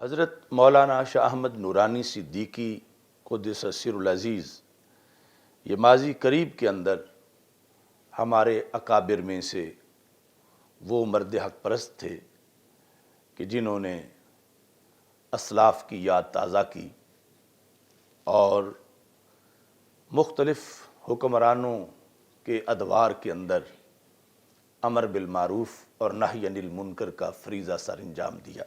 حضرت مولانا شاہ احمد نورانی صدیقی قدس سر العزیز یہ ماضی قریب کے اندر ہمارے اکابر میں سے وہ مرد حق پرست تھے کہ جنہوں نے اسلاف کی یاد تازہ کی اور مختلف حکمرانوں کے ادوار کے اندر امر بالمعروف اور نہی عن المنکر کا فریضہ سر انجام دیا۔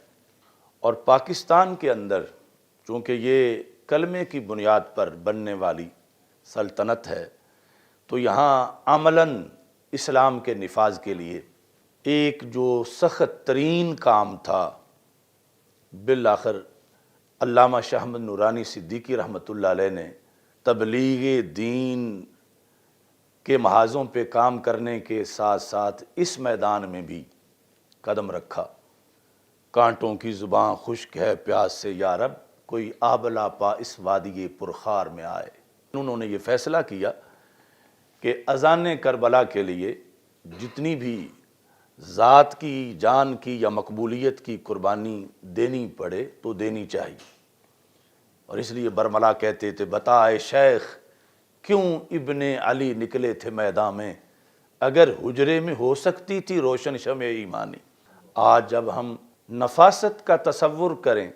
اور پاکستان کے اندر چونکہ یہ کلمے کی بنیاد پر بننے والی سلطنت ہے تو یہاں عملاً اسلام کے نفاذ کے لیے ایک جو سخت ترین کام تھا، بالآخر علامہ شاہ احمد نورانی صدیقی رحمۃ اللہ علیہ نے تبلیغ دین کے محاذوں پہ کام کرنے کے ساتھ ساتھ اس میدان میں بھی قدم رکھا۔ کانٹوں کی زباں خشک ہے پیاس سے یا رب، کوئی آبلا پا اس وادی پرخار میں آئے۔ انہوں نے یہ فیصلہ کیا کہ اذان کربلا کے لیے جتنی بھی ذات کی، جان کی یا مقبولیت کی قربانی دینی پڑے تو دینی چاہیے۔ اور اس لیے برملا کہتے تھے، بتا اے شیخ کیوں ابن علی نکلے تھے میدان میں، اگر حجرے میں ہو سکتی تھی روشن شمع ایمانی۔ آج جب ہم نفاست کا تصور کریں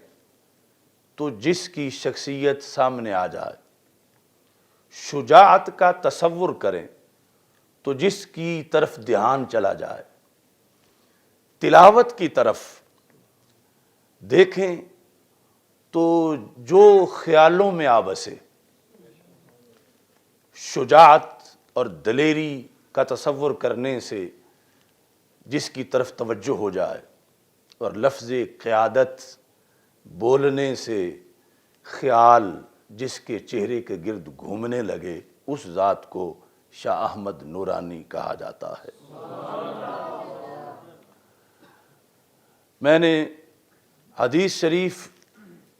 تو جس کی شخصیت سامنے آ جائے، شجاعت کا تصور کریں تو جس کی طرف دھیان چلا جائے، تلاوت کی طرف دیکھیں تو جو خیالوں میں آ بسے، شجاعت اور دلیری کا تصور کرنے سے جس کی طرف توجہ ہو جائے اور لفظ قیادت بولنے سے خیال جس کے چہرے کے گرد گھومنے لگے، اس ذات کو شاہ احمد نورانی کہا جاتا ہے۔ میں نے حدیث شریف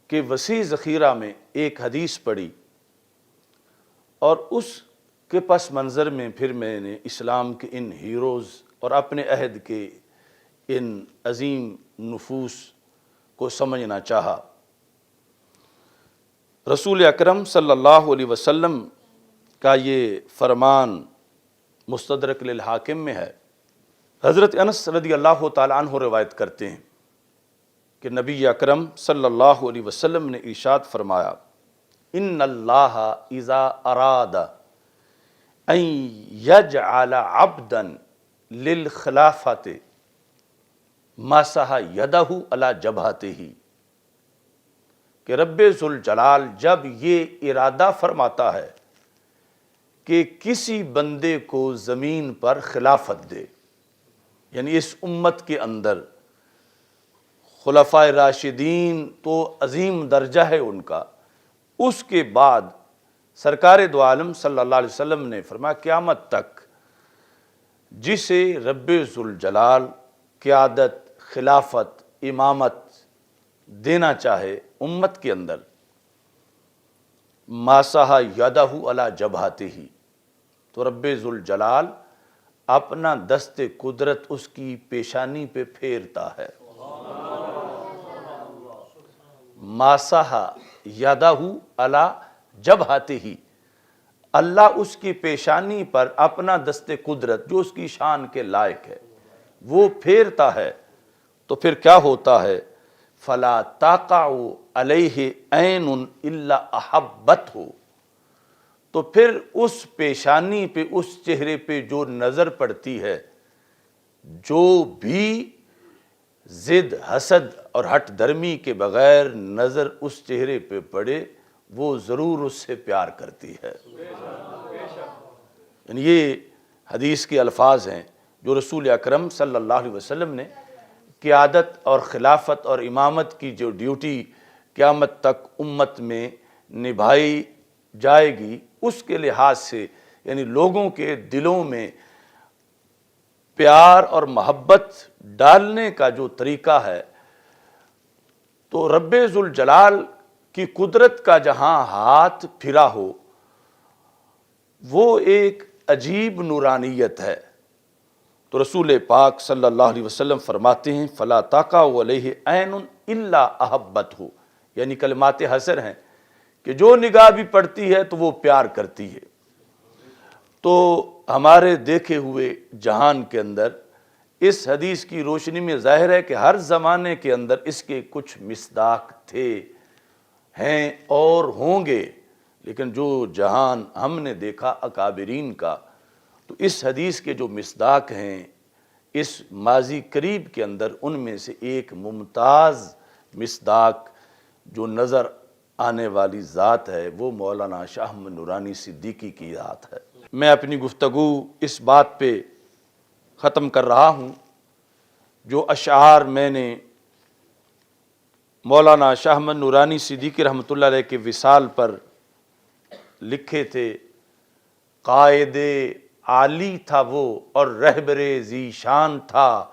کے وسیع ذخیرہ میں ایک حدیث پڑھی اور اس کے پس منظر میں پھر میں نے اسلام کے ان ہیروز اور اپنے عہد کے ان عظیم نفوس کو سمجھنا چاہا۔ رسول اکرم صلی اللہ علیہ وسلم کا یہ فرمان مستدرک للحاکم میں ہے۔ حضرت انس رضی اللہ تعالیٰ عنہ روایت کرتے ہیں کہ نبی اکرم صلی اللہ علیہ وسلم نے ارشاد فرمایا، ان اللہ اذا اراد ان یجعل عبدا للخلافت مسح یدہ علی جبہتہ، کہ رب ذوالجلال جب یہ ارادہ فرماتا ہے کہ کسی بندے کو زمین پر خلافت دے، یعنی اس امت کے اندر خلفائے راشدین تو عظیم درجہ ہے ان کا، اس کے بعد سرکار دو عالم صلی اللہ علیہ وسلم نے فرمایا قیامت تک جسے رب ذوالجلال قیادت، خلافت، امامت دینا چاہے امت کے اندر، مسح یدہ علی جبہتہ، تو رب ذوالجلال اپنا دست قدرت اس کی پیشانی پہ پھیرتا ہے۔ مسح یدہ علی جبہتہ، اللہ اس کی پیشانی پر اپنا دست قدرت جو اس کی شان کے لائق ہے وہ پھیرتا ہے، تو پھر کیا ہوتا ہے؟ فلا تقع علیہ عین الا احبتہ، تو پھر اس پیشانی پہ، اس چہرے پہ جو نظر پڑتی ہے، جو بھی ضد، حسد اور ہٹ درمی کے بغیر نظر اس چہرے پہ پڑے وہ ضرور اس سے پیار کرتی ہے۔ یعنی یہ حدیث کے الفاظ ہیں جو رسول اکرم صلی اللہ علیہ وسلم نے قیادت اور خلافت اور امامت کی جو ڈیوٹی قیامت تک امت میں نبھائی جائے گی اس کے لحاظ سے، یعنی لوگوں کے دلوں میں پیار اور محبت ڈالنے کا جو طریقہ ہے، تو رب ذوالجلال کی قدرت کا جہاں ہاتھ پھرا ہو وہ ایک عجیب نورانیت ہے۔ تو رسول پاک صلی اللہ علیہ وسلم فرماتے ہیں فلا تقع علیہ عین الا احبتہ، یعنی کلمات حصر ہیں کہ جو نگاہ بھی پڑتی ہے تو وہ پیار کرتی ہے۔ تو ہمارے دیکھے ہوئے جہان کے اندر اس حدیث کی روشنی میں ظاہر ہے کہ ہر زمانے کے اندر اس کے کچھ مصداق تھے، ہیں اور ہوں گے، لیکن جو جہان ہم نے دیکھا اکابرین کا، تو اس حدیث کے جو مصداق ہیں اس ماضی قریب کے اندر، ان میں سے ایک ممتاز مصداق جو نظر آنے والی ذات ہے وہ مولانا شاہ احمد نورانی صدیقی کی ذات ہے۔ میں اپنی گفتگو اس بات پہ ختم کر رہا ہوں، جو اشعار میں نے مولانا شاہ احمد نورانی صدیقی رحمۃ اللہ علیہ کے وصال پر لکھے تھے۔ قائد عالی تھا وہ اور رہبر ذیشان تھا،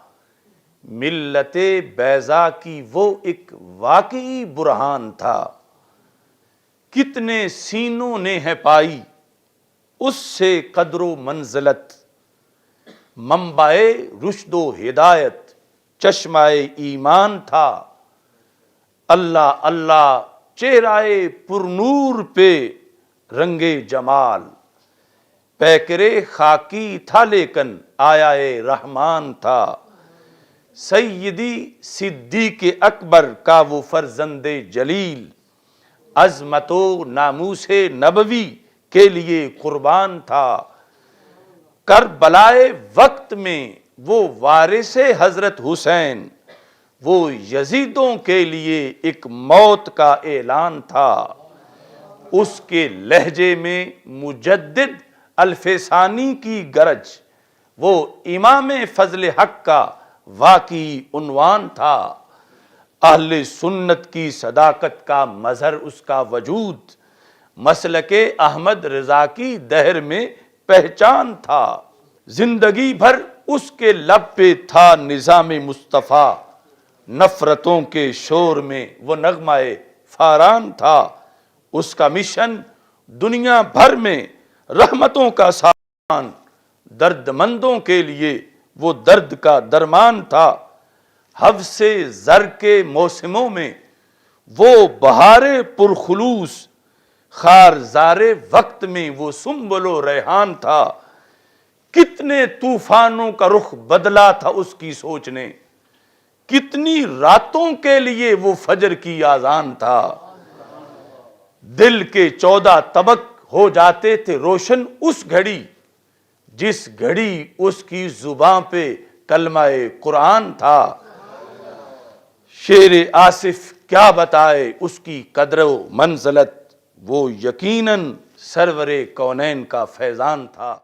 ملت بیضا کی وہ ایک واقعی برہان تھا، کتنے سینوں نے ہے پائی اس سے قدر و منزلت، منبع رشد و ہدایت چشمہ ایمان تھا، اللہ اللہ چہرہ پر نور پہ رنگ جمال، پیکرے خاکی تھا لیکن آیا رحمان تھا، سیدی صدیق اکبر کا وہ فرزند جلیل، عظمت و ناموس نبوی کے لیے قربان تھا، کربلائے وقت میں وہ وارث حضرت حسین، وہ یزیدوں کے لیے ایک موت کا اعلان تھا، اس کے لہجے میں مجدد الف ثانی کی گرج، وہ امام فضل حق کا واقعی عنوان تھا، اہل سنت کی صداقت کا مظہر اس کا وجود، مسلک احمد رضا کی دہر میں پہچان تھا، زندگی بھر اس کے لب پہ تھا نظام مصطفیٰ، نفرتوں کے شور میں وہ نغمہ فاران تھا، اس کا مشن دنیا بھر میں رحمتوں کا سامان، درد مندوں کے لیے وہ درد کا درمان تھا، حفظ زر کے موسموں میں وہ بہار پرخلوص، خارزار وقت میں وہ سنبل و ریحان تھا، کتنے طوفانوں کا رخ بدلا تھا اس کی سوچ نے، کتنی راتوں کے لیے وہ فجر کی اذان تھا، دل کے 14 طبق ہو جاتے تھے روشن اس گھڑی، جس گھڑی اس کی زباں پہ کلمہ قرآن تھا، شیر آصف کیا بتائے اس کی قدر و منزلت، وہ یقیناً سرور کونین کا فیضان تھا۔